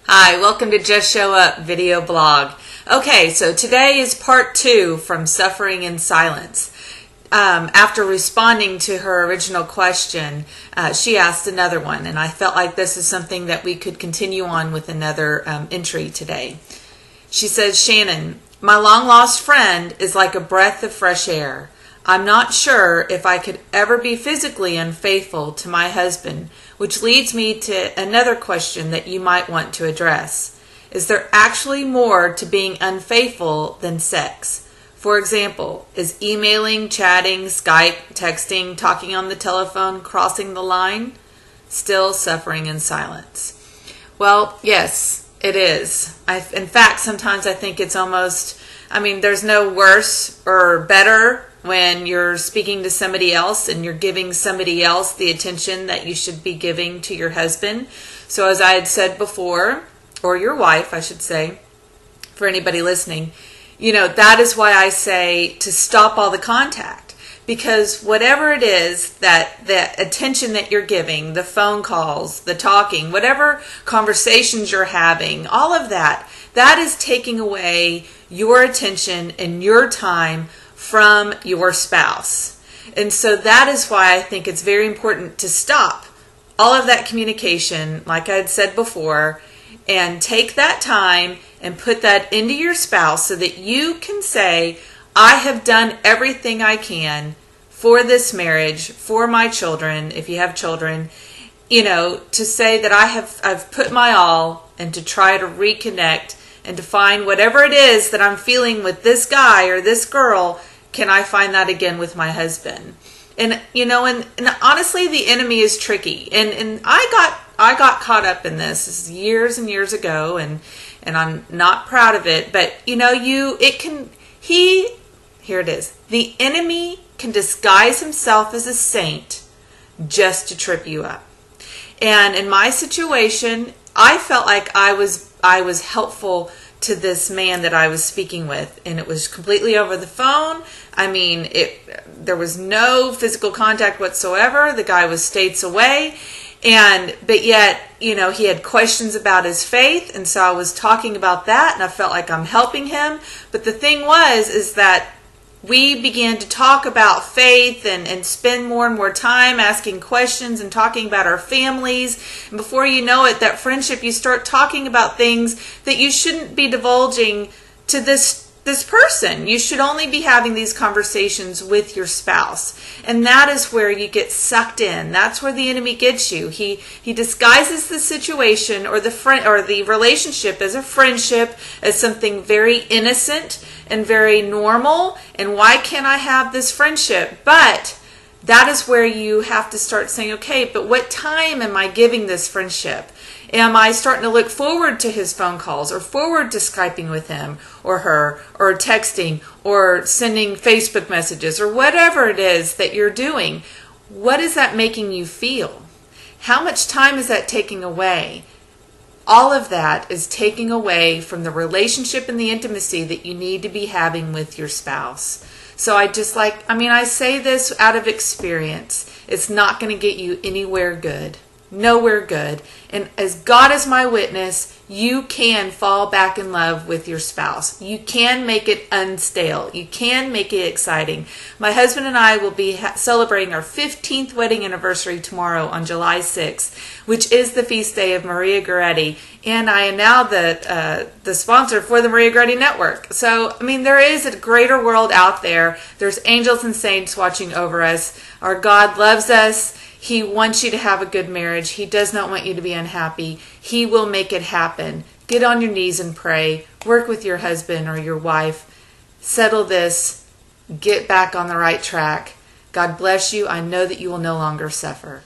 Hi, welcome to Just Show Up video blog. Okay, so today is part 2 from Suffering in Silence. After responding to her original question, she asked another one, and I felt like this is something that we could continue on with another entry today. She says, Shannon, my long-lost friend is like a breath of fresh air. I'm not sure if I could ever be physically unfaithful to my husband, which leads me to another question that you might want to address. Is there actually more to being unfaithful than sex? For example, is emailing, chatting, Skype, texting, talking on the telephone, crossing the line still suffering in silence? Well, yes, it is. In fact, sometimes I think it's almost, there's no worse or better when you're speaking to somebody else and you're giving somebody else the attention that you should be giving to your husband. So as I had said before, or your wife, I should say, for anybody listening, that is why I say to stop all the contact. Because whatever it is that the attention that you're giving, the phone calls, the talking, whatever conversations you're having, all of that is taking away your attention and your time from your spouse. And so that is why I think it's very important to stop all of that communication, like I had said before, and take that time and put that into your spouse so that you can say, I have done everything I can for this marriage, for my children, if you have children, to say that I've put my all and to try to reconnect and to find whatever it is that I'm feeling with this guy or this girl, can I find that again with my husband? And honestly, the enemy is tricky. And I got caught up in this. This is years and years ago, and I'm not proud of it. But here it is. The enemy can disguise himself as a saint just to trip you up. And in my situation, I felt like I was helpful to this man that I was speaking with, and it was completely over the phone. There was no physical contact whatsoever. The guy was states away, but yet, he had questions about his faith, and so I was talking about that, and I felt like I'm helping him. But the thing is that we began to talk about faith and spend more and more time asking questions and talking about our families. And before you know it, that friendship, you start talking about things that you shouldn't be divulging to this person. You should only be having these conversations with your spouse. And that is where you get sucked in. That's where the enemy gets you. He disguises the situation or the relationship as a friendship, as something very innocent and very normal. And why can't I have this friendship? But that is where you have to start saying, okay, but what time am I giving this friendship? Am I starting to look forward to his phone calls or forward to Skyping with him or her or texting or sending Facebook messages or whatever it is that you're doing? What is that making you feel? How much time is that taking away? All of that is taking away from the relationship and the intimacy that you need to be having with your spouse. So I say this out of experience. It's not going to get you anywhere good. Nowhere good. And as God is my witness, you can fall back in love with your spouse. You can make it unstale. You can make it exciting. My husband and I will be celebrating our 15th wedding anniversary tomorrow on July 6th, which is the feast day of Maria Goretti. And I am now the sponsor for the Maria Goretti Network. So, there is a greater world out there. There's angels and saints watching over us. Our God loves us. He wants you to have a good marriage. He does not want you to be unhappy. He will make it happen. Get on your knees and pray. Work with your husband or your wife. Settle this. Get back on the right track. God bless you. I know that you will no longer suffer.